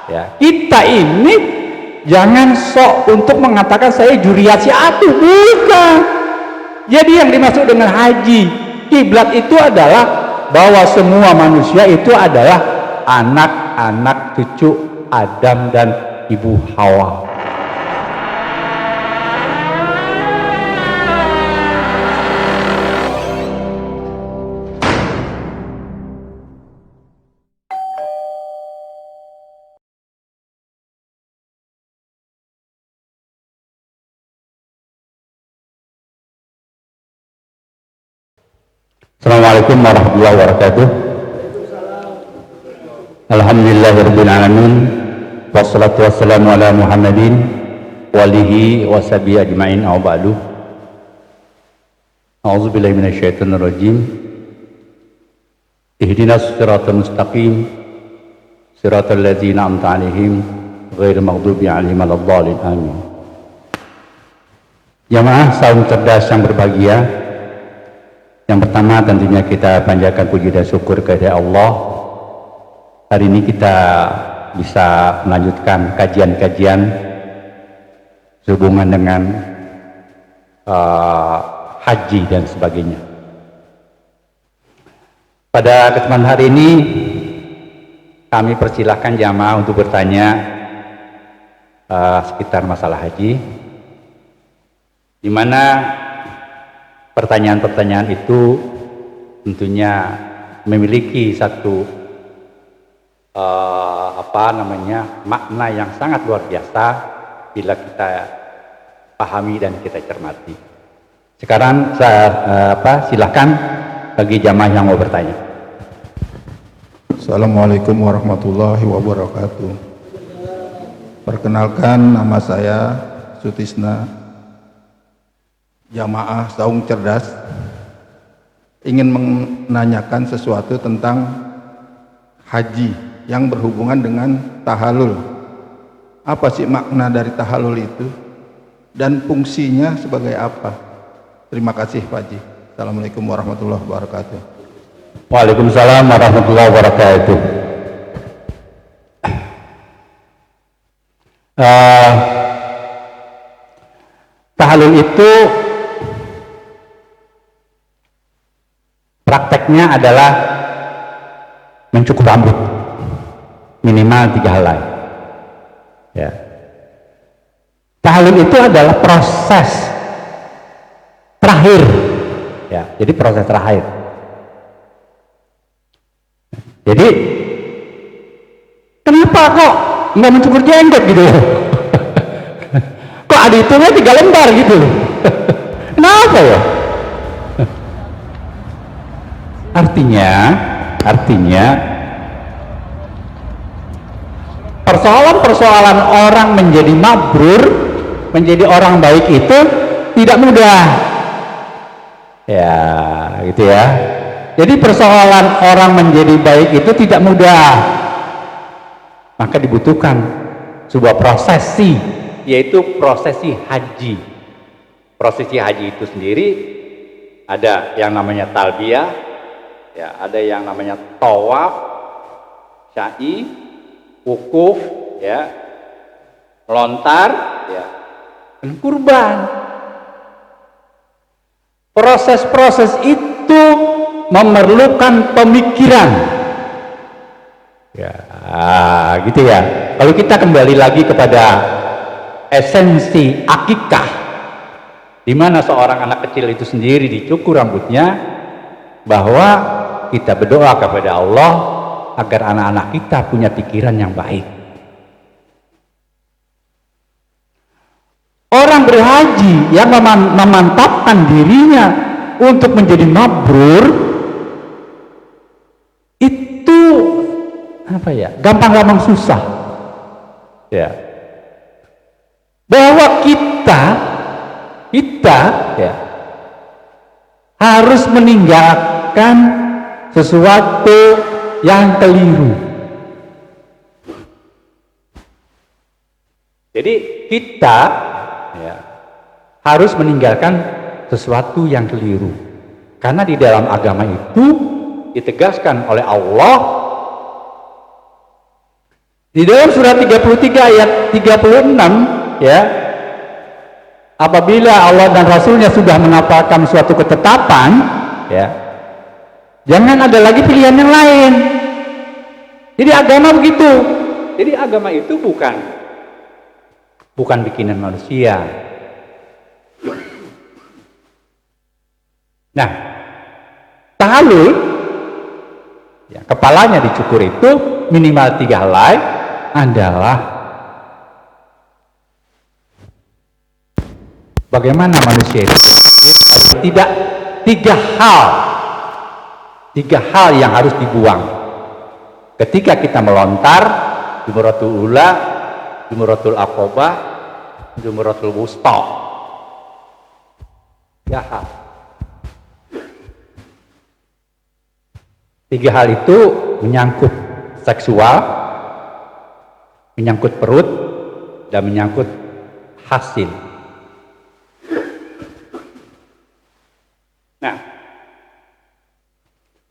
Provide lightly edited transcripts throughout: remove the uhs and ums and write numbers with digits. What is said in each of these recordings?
Ya, kita ini jangan sok untuk mengatakan saya juriat si atuh, bukan. Jadi yang dimaksud dengan haji kiblat itu adalah bahwa semua manusia itu adalah anak-anak cucu Adam dan Ibu Hawa. Assalamualaikum warahmatullahi wabarakatuh. Alhamdulillahirabbil alamin. Wassalatu wassalamu ala Muhammadin wa alihi wa sahbihi ajmain. Amma ba'du. A'udzubillahi minasyaitonir rajim. Ihdinas siratal mustaqim. Siratal ladzina an'amta 'alaihim ghairil maghdubi 'alaihim waladdallin. Amin. Jamaah saum cerdas yang berbahagia, yang pertama tentunya kita panjatkan puji dan syukur kepada Allah. Hari ini kita bisa melanjutkan kajian-kajian sehubungan dengan haji dan sebagainya. Pada kesempatan hari ini kami persilahkan jamaah untuk bertanya sekitar masalah haji, di mana pertanyaan-pertanyaan itu tentunya memiliki satu makna yang sangat luar biasa bila kita pahami dan kita cermati. Sekarang silakan bagi jamaah yang mau bertanya. Assalamualaikum warahmatullahi wabarakatuh. Perkenalkan, nama saya Sutisna, jamaah saung cerdas, ingin menanyakan sesuatu tentang haji yang berhubungan dengan tahallul. Apa sih makna dari tahallul itu dan fungsinya sebagai apa? Terima kasih Pak Haji. Assalamualaikum warahmatullahi wabarakatuh. Waalaikumsalam warahmatullahi wabarakatuh. Tahallul itu prakteknya adalah mencukur rambut minimal 3 helai. Ya. Tahallul itu adalah proses terakhir. Ya, jadi proses terakhir. Jadi kenapa kok nggak mencukur jenggot gitu? Kok ada hitungnya 3 lembar gitu? Kenapa ya? Artinya persoalan-persoalan orang menjadi mabrur, menjadi orang baik itu tidak mudah. Ya, gitu ya. Jadi persoalan orang menjadi baik itu tidak mudah. Maka dibutuhkan sebuah prosesi, yaitu prosesi haji. Prosesi haji itu sendiri ada yang namanya talbiyah, ya, ada yang namanya tawaf, sa'i, wukuf, ya, lontar, ya, dan kurban. Proses-proses itu memerlukan pemikiran, ya, gitu ya. Kalau kita kembali lagi kepada esensi akikah, di mana seorang anak kecil itu sendiri dicukur rambutnya, bahwa kita berdoa kepada Allah agar anak-anak kita punya pikiran yang baik. Orang berhaji yang memantapkan dirinya untuk menjadi mabrur itu gampang-gampang susah. Ya. Bahwa kita ya, harus meninggalkan sesuatu yang keliru. Jadi kita, ya, harus meninggalkan sesuatu yang keliru, karena di dalam agama itu ditegaskan oleh Allah Di dalam surat 33 ayat 36 ya, apabila Allah dan Rasulnya sudah menetapkan suatu ketetapan ya, jangan ada lagi pilihan yang lain. Jadi agama begitu. Jadi agama itu bukan bikinan manusia. Nah, tahalul ya, kepalanya dicukur itu minimal 3 helai adalah bagaimana manusia itu tidak 3 hal yang harus dibuang ketika kita melontar jumratul ula, jumratul aqabah, jumratul wusta. 3 hal. 3 hal itu menyangkut seksual, menyangkut perut, dan menyangkut hasil. Nah,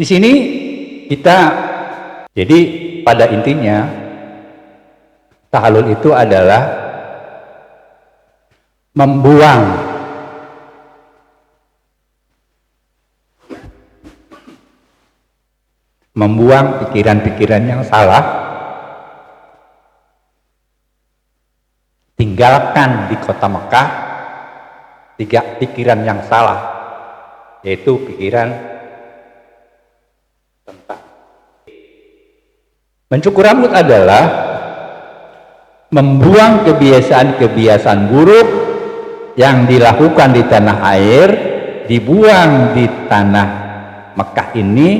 di sini kita, jadi pada intinya tahallul itu adalah membuang pikiran-pikiran yang salah, tinggalkan di kota Mekah 3 pikiran yang salah, yaitu pikiran tentang mencukur rambut adalah membuang kebiasaan-kebiasaan buruk yang dilakukan di tanah air, dibuang di tanah Mekah ini,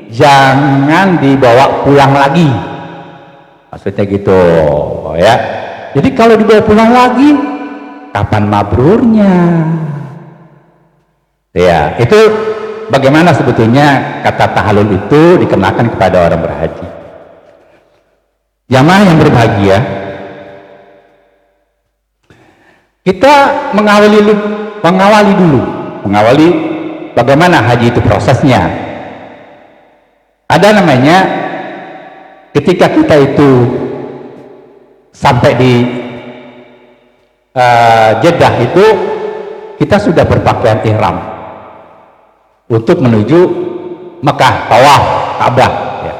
jangan dibawa pulang lagi. Maksudnya gitu ya. Jadi kalau dibawa pulang lagi, kapan mabrurnya? Ya, itu bagaimana sebetulnya kata tahallul itu dikenakan kepada orang berhaji. Jamaah yang berbahagia, kita mengawali dulu bagaimana haji itu prosesnya. Ada namanya ketika kita itu sampai di Jeddah itu kita sudah berpakaian ihram untuk menuju Mekah, tawaf Ka'bah ya.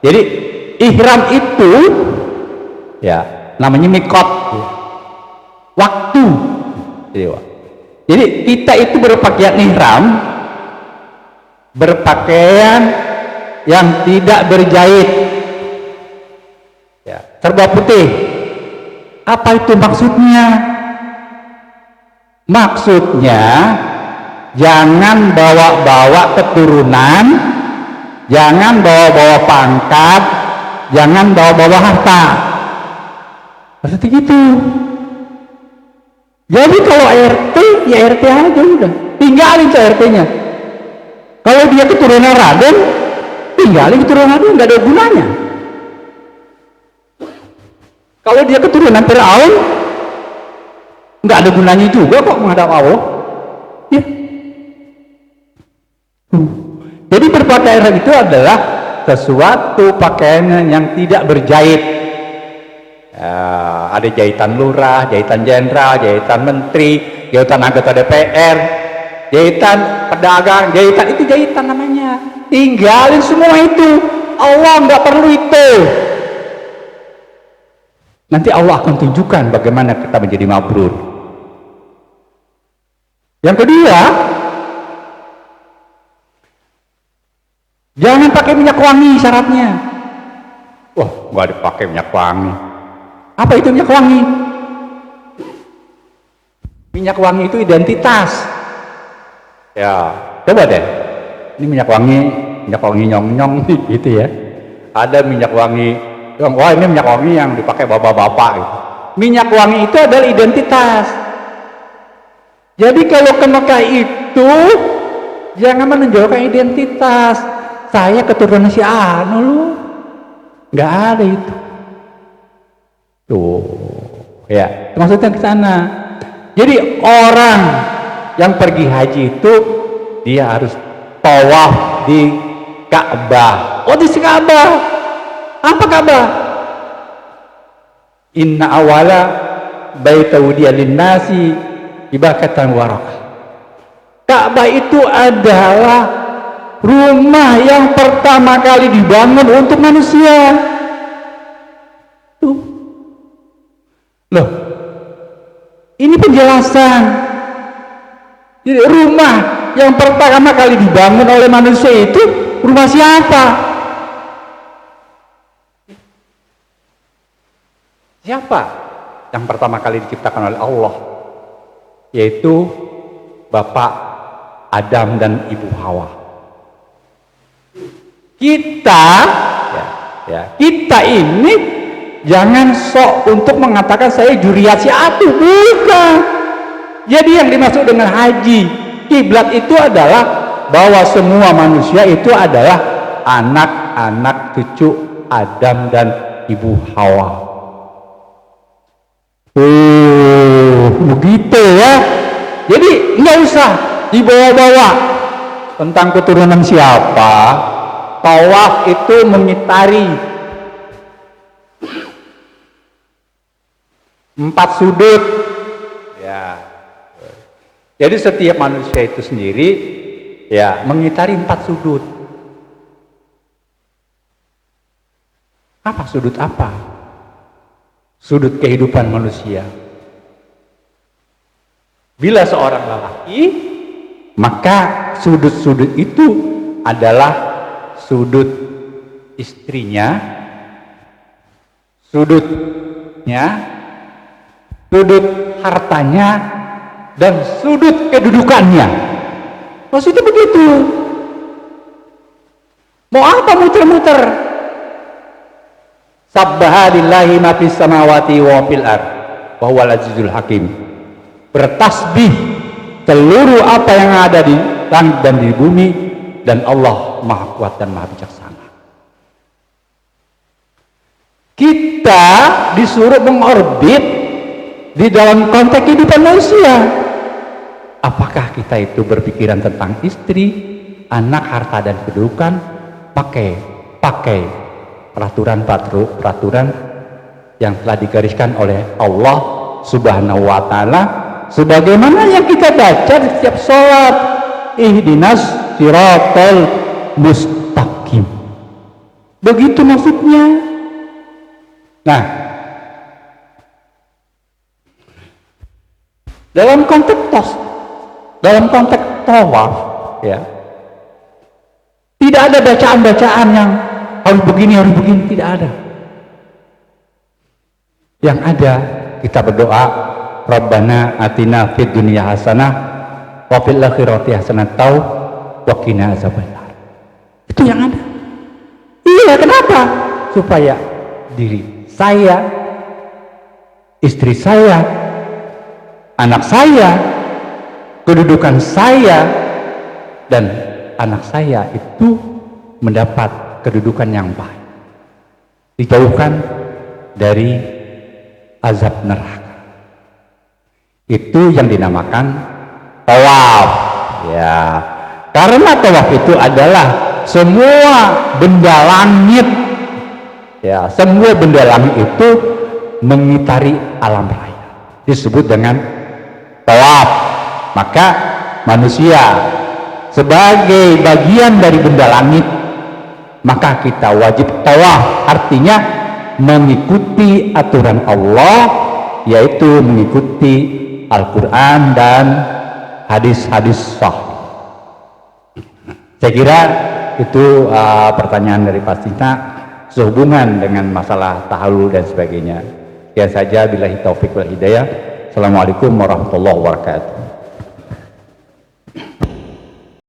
Jadi ihram itu ya namanya mikot ya. Waktu. Jadi kita itu berpakaian ihram, berpakaian yang tidak berjahit ya, serba putih. Apa itu maksudnya? Maksudnya jangan bawa-bawa keturunan, jangan bawa-bawa pangkat, jangan bawa-bawa harta. Maksudnya gitu. Jadi kalau RT ya RT aja udah, tinggalin tuh RT-nya. Kalau dia keturunan Raden, tinggalin keturunan Raden, nggak ada gunanya. Kalau dia keturunan Fir'aun, nggak ada gunanya juga kok menghadap Allah. Ya. Jadi berpakaian itu adalah sesuatu pakaian yang tidak berjahit. Ada jahitan lurah, jahitan jenderal, jahitan menteri, jahitan anggota DPR, jahitan pedagang, jahitan itu jahitan namanya. Tinggalin semua itu. Allah nggak perlu itu. Nanti Allah akan tunjukkan bagaimana kita menjadi mabrur. Yang kedua, jangan pakai minyak wangi syaratnya. Wah, nggak dipakai minyak wangi. Apa itu minyak wangi? Minyak wangi itu identitas. Ya, coba deh. Ini minyak wangi nyong-nyong gitu ya. Ada minyak wangi. Wah, ini minyak wangi yang dipakai bapak-bapak gitu. Minyak wangi itu adalah identitas. Jadi kalau ke Mekah itu jangan menunjukkan identitas. Saya keturunan si Anu lu. Nggak ada itu. Tuh, ya, maksudnya ke sana. Jadi orang yang pergi haji itu dia harus tawaf di Ka'bah. Oh, di Ka'bah. Apa Ka'bah? Inna awala baita wudi'a lin-nasi ibakatan warakah. Ka'bah itu adalah rumah yang pertama kali dibangun untuk manusia. Tuh. Loh, ini penjelasan. Jadi rumah yang pertama kali dibangun oleh manusia itu rumah siapa? Siapa yang pertama kali diciptakan oleh Allah? Yaitu Bapak Adam dan Ibu Hawa. Kita ini jangan sok untuk mengatakan saya juriyat siatu, bukan. Jadi yang dimaksud dengan haji kiblat itu adalah bahwa semua manusia itu adalah anak-anak cucu Adam dan Ibu Hawa. Begitu ya. Jadi nggak usah dibawa-bawa tentang keturunan siapa. Tawaf itu mengitari 4 sudut. Ya. Jadi setiap manusia itu sendiri ya mengitari 4 sudut. Apa sudut apa? Sudut kehidupan manusia. Bila seorang lelaki, maka sudut-sudut itu adalah sudut istrinya, sudutnya, sudut hartanya, dan sudut kedudukannya. Maksudnya begitu. Mau apa muter-muter? Sabbaha lillahi ma fis samawati wa fil ard wa huwal azizul hakim. Bertasbih seluruh apa yang ada di langit dan di bumi, dan Allah Maha Kuat dan Maha Bijaksana. Kita disuruh mengorbit di dalam konteks kehidupan manusia. Apakah kita itu berpikiran tentang istri, anak, harta, dan kedudukan? Pakai peraturan yang telah digariskan oleh Allah Subhanahu wa Ta'ala, sebagaimana yang kita baca di setiap sholat. Ihdinas siratal mustaqim. Begitu maksudnya. Nah, dalam konteks tawaf ya, tidak ada bacaan-bacaan yang harus begini, tidak ada. Yang ada kita berdoa, Rabbana atina fid dunya hasanah wa fil akhirati hasanah wa qina azabannar. Itu yang ada. Iya, kenapa? Supaya diri saya, istri saya, anak saya, kedudukan saya, dan anak saya itu mendapat kedudukan yang baik, dijauhkan dari azab neraka. Itu yang dinamakan tawaf ya. Karena tawaf itu adalah semua benda langit ya, semua benda langit itu mengitari alam raya, disebut dengan tawaf. Maka manusia sebagai bagian dari benda langit, maka kita wajib tawaf, artinya mengikuti aturan Allah, yaitu mengikuti Al-Quran dan hadis-hadis sahih. Saya kira itu pertanyaan dari Pak Sinta sehubungan dengan masalah tahallul dan sebagainya. Sekian saja, billahi taufik wal hidayah. Assalamualaikum warahmatullahi wabarakatuh.